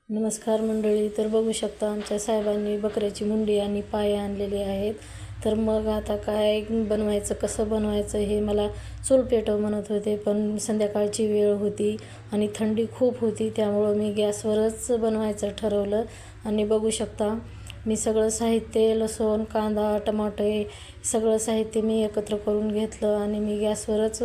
नमस्कार मंडळी. तर बघू शकता आमच्या साहेबांनी बकऱ्याची मुंडी आणि पाय आणलेले आहेत. तर मग आता काय बनवायचं, कसं बनवायचं हे मला चूल पेटव म्हणत होते, पण संध्याकाळची वेळ होती आणि थंडी खूप होती, त्यामुळं मी गॅसवरच बनवायचं ठरवलं. आणि बघू शकता मी सगळं साहित्य, लसूण, कांदा, टमाटे सगळं साहित्य मी एकत्र करून घेतलं आणि मी गॅसवरच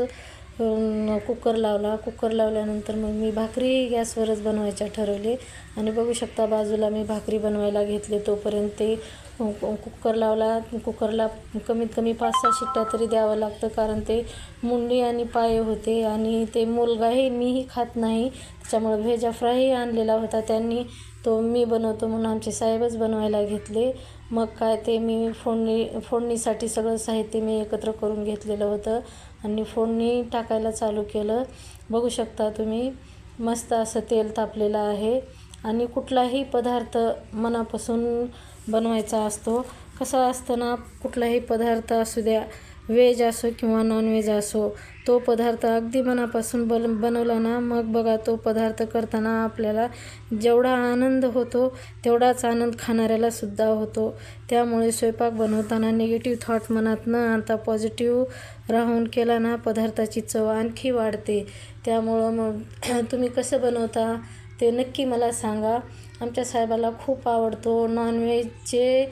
कुकर लावला. कुकर लावल्यानंतर मग मी भाकरी गॅसवरच बनवायच्या ठरवले. आणि बघू शकता बाजूला मी भाकरी बनवायला घेतले. तोपर्यंत ते कुकर लावला. कुकरला कमीत कमी 5-6 शिट्ट्या तरी द्यावं लागतं, कारण ते मुंडी आणि पाय होते आणि ते मुलगाही मीही खात नाही, त्याच्यामुळे व्हेज फ्रायही आणलेला होता त्यांनी. तो मी बनवतो म्हणून आमचे साहेबच बनवायला घेतले. मग काय ते मी फोडणीसाठी सगळं साहित्य मी एकत्र करून घेतलेलं होतं आणि फोडणी टाकायला चालू केलं. बघू शकता तुम्ही मस्त असं तेल तापलेलं आहे. आणि कुठलाही पदार्थ मनापासून बनवायचा असतो. कसं असतं ना, कुठलाही पदार्थ असू द्या, व्हेज असो किंवा नॉनव्हेज असो, तो पदार्थ अगदी मनापासून बनवला ना, मग बघा तो पदार्थ करताना आपल्याला जेवढा आनंद होतो तेवढाच आनंद खाणाऱ्याला सुद्धा होतो. त्यामुळे स्वयंपाक बनवताना निगेटिव्ह थॉट मनात न आणता पॉझिटिव्ह राहून केला ना, पदार्थाची चव आणखी वाढते. त्यामुळं मग तुम्ही कसं बनवता ते नक्की मला सांगा. आमच्या साहेबाला खूप आवडतो. नॉनव्हेजचे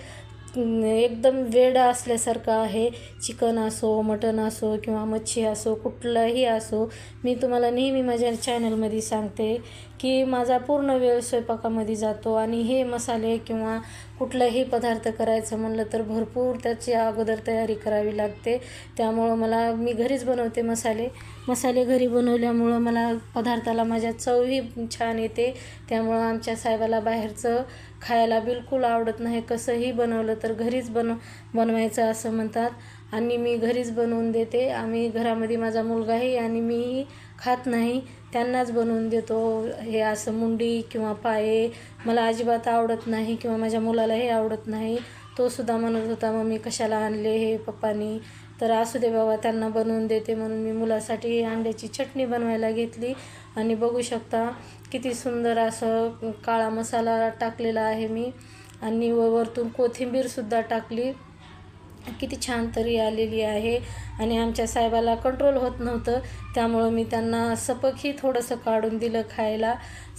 एकदम वेडा असल्यासारखं आहे. चिकन असो, मटण असो किंवा मच्छी असो, कुठलाही असो. मी तुम्हाला नेहमी माझ्या चॅनलमध्ये सांगते की माझा पूर्ण वेळ स्वयंपाकामध्ये जातो आणि हे मसाले किंवा कुठलाही पदार्थ करायचं म्हणलं तर भरपूर त्याची अगोदर तयारी करावी लागते. त्यामुळं मी घरीच बनवते मसाले घरी बनवल्यामुळं मला पदार्थाला माझ्या चवही छान येते. त्यामुळं आमच्या साहेबाला बाहेरचं खायला बिलकुल आवडत नाही. कसंही बनवलं तर घरीच बनवायचं असं म्हणतात आणि मी घरीच बनवून देते. आम्ही घरामध्ये माझा मुलगाही आणि मीही खात नाही, त्यांनाच बनवून देतो. हे असं मुंडी किंवा पाये मला अजिबात आवडत नाही किंवा माझ्या मुलालाही आवडत नाही. तो सुद्धा म्हणत होता, मम्मी कशाला आणले हे पप्पांनी. तर असू दे बाबा, त्यांना बनवून देते म्हणून मी मुलासाठी अंड्याची चटणी बनवायला घेतली. आणि बघू शकता किती सुंदर असं काळा मसाला टाकलेला आहे मी आणि वरतून कोथिंबीरसुद्धा टाकली. किती छान तरी आलेली आहे. आणि आमच्या साहेबाला कंट्रोल होत नव्हतं, त्यामुळं मी त्यांना सपकही थोडंसं काढून दिलं खायला.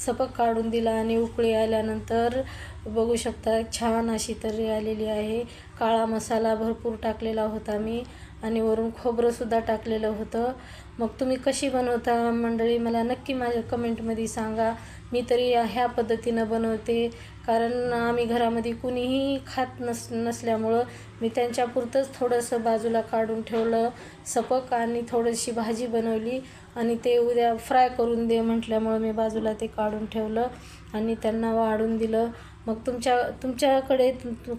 सपक काढून दिलं आणि उकळी आल्यानंतर बघू शकता छान अशी तरी आलेली आहे. काळा मसाला भरपूर टाकलेला होता मी आणि वरून खोबरंसुद्धा टाकलेलं होतं. मग तुम्ही कशी बनवता मंडळी मला नक्की माझ्या कमेंटमध्ये सांगा. मी तरी ह्या पद्धतीनं बनवते, कारण आम्ही घरामध्ये कुणीही खात नसल्यामुळं मी त्यांच्यापुरतंच थोडंसं बाजूला काढून ठेवलं सपक आणि थोडीशी भाजी बनवली आणि ते उद्या फ्राय करून दे म्हटल्यामुळं मी बाजूला ते काढून ठेवलं आणि त्यांना वाढून दिलं. मग तुमच्याकडे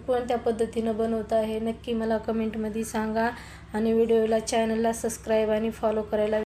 कोणत्या पद्धतीनं बनवता हे नक्की मला कमेंटमध्ये सांगा आणि चॅनलला सबस्क्राईब आणि फॉलो करायला